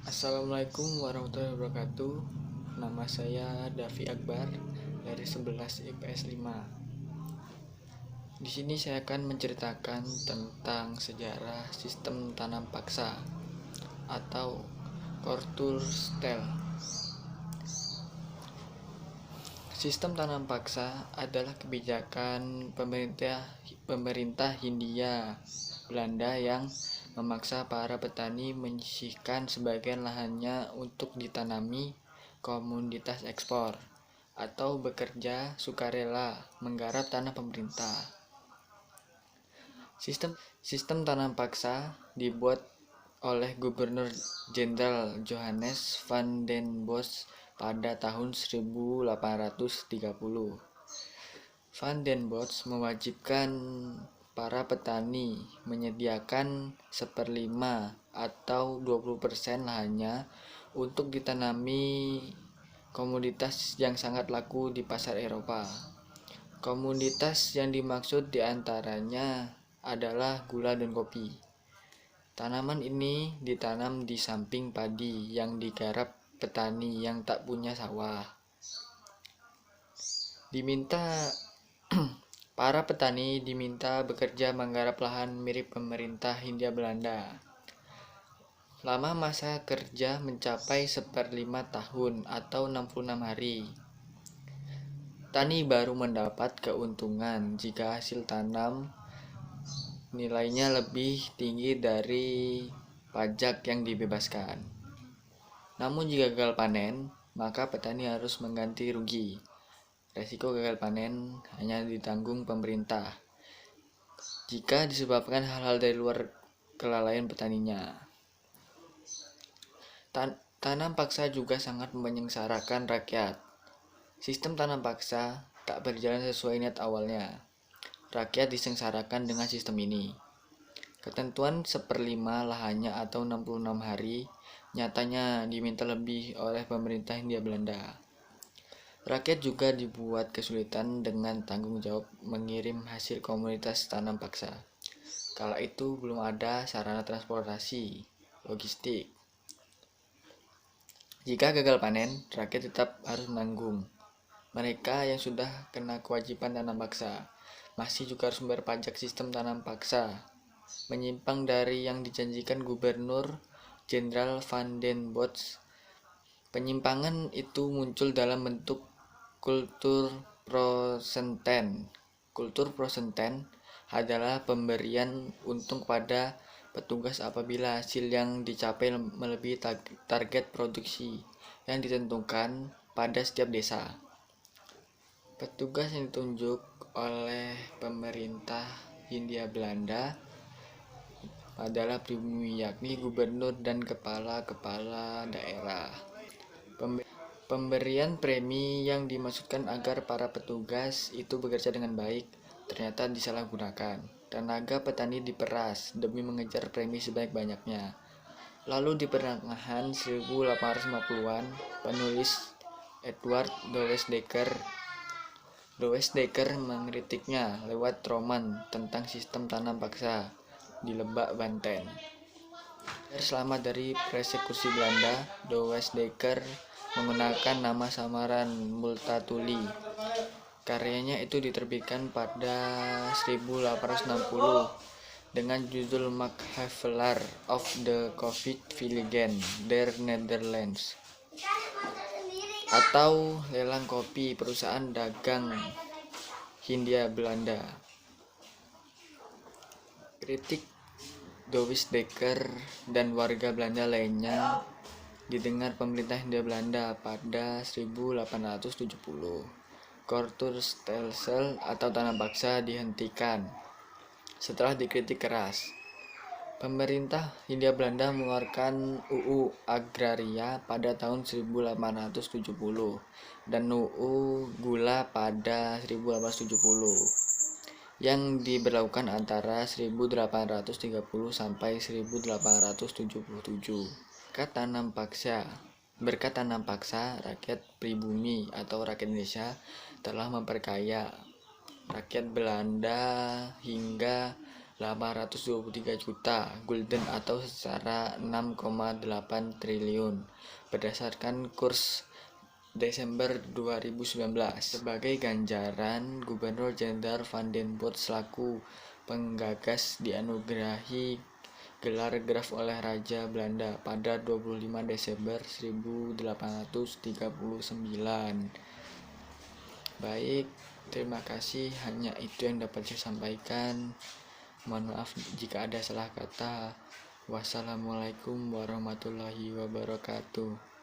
Assalamualaikum warahmatullahi wabarakatuh. Nama saya Davi Akbar dari 11 IPS 5. Di sini saya akan menceritakan tentang sejarah sistem tanam paksa atau Kulturstijl. Sistem tanam paksa adalah kebijakan pemerintah Hindia Belanda yang memaksa para petani menyisihkan sebagian lahannya untuk ditanami komoditas ekspor atau bekerja sukarela menggarap tanah pemerintah. Sistem tanam paksa dibuat oleh Gubernur Jenderal Johannes van den Bos pada tahun 1830. Van den Bos mewajibkan para petani menyediakan 1/5 atau 20% lahannya untuk ditanami komoditas yang sangat laku di pasar Eropa. Komoditas yang dimaksud diantaranya adalah gula dan kopi. Tanaman ini ditanam di samping padi yang digarap petani yang tak punya sawah. Para petani diminta bekerja menggarap lahan mirip pemerintah Hindia Belanda. Lama masa kerja mencapai 1/5 tahun atau 66 hari. Tani baru mendapat keuntungan jika hasil tanam nilainya lebih tinggi dari pajak yang dibebaskan. Namun jika gagal panen, maka petani harus mengganti rugi. Resiko gagal panen hanya ditanggung pemerintah jika disebabkan hal-hal dari luar kelalaian petaninya. Tanam paksa juga sangat menyengsarakan rakyat. Sistem tanam paksa tak berjalan sesuai niat awalnya. Rakyat disengsarakan dengan sistem ini. Ketentuan 1/5 lahannya atau 66 hari nyatanya diminta lebih oleh pemerintah Hindia Belanda. Rakyat juga dibuat kesulitan dengan tanggung jawab mengirim hasil komoditas tanam paksa. Kala itu belum ada sarana transportasi, logistik. Jika gagal panen, rakyat tetap harus menanggung. Mereka yang sudah kena kewajiban tanam paksa masih juga harus membayar pajak sistem tanam paksa. Menyimpang dari yang dijanjikan Gubernur Jenderal van den Bos, penyimpangan itu muncul dalam bentuk Kulturprosenten. Kulturprosenten adalah pemberian untung kepada petugas apabila hasil yang dicapai melebihi target produksi yang ditentukan pada setiap desa. Petugas yang ditunjuk oleh pemerintah Hindia Belanda adalah pribumi, yakni gubernur dan kepala-kepala daerah. Pemberian premi yang dimaksudkan agar para petugas itu bekerja dengan baik ternyata disalahgunakan. Tenaga petani diperas demi mengejar premi sebanyak-banyaknya. Lalu di pertengahan 1850-an, penulis Edward Douwesdekker mengkritiknya lewat roman tentang sistem tanam paksa di Lebak, Banten. Agar selamat dari persekusi Belanda, Douwesdekker menggunakan nama samaran Multatuli. Karyanya itu diterbitkan pada 1860 dengan judul Makhavelaar of the Koffievilligen der Nederlands, atau lelang kopi perusahaan dagang Hindia Belanda. Kritik Douwesdekker dan warga Belanda lainnya didengar pemerintah Hindia Belanda pada 1870. Kulturstijl atau tanam paksa dihentikan setelah dikritik keras. Pemerintah Hindia Belanda mengeluarkan UU Agraria pada tahun 1870 dan UU Gula pada 1870 yang diberlakukan antara 1830 sampai 1877. Berkat tanam paksa, rakyat pribumi atau rakyat Indonesia telah memperkaya rakyat Belanda hingga 823 juta gulden atau setara 6,8 triliun berdasarkan kurs Desember 2019. Sebagai ganjaran, Gubernur Jenderal Van den Bosch selaku penggagas dianugerahi gelar Graaf oleh Raja Belanda pada 25 Desember 1839. Baik, terima kasih. Hanya itu yang dapat saya sampaikan. Mohon maaf jika ada salah kata. Wassalamualaikum warahmatullahi wabarakatuh.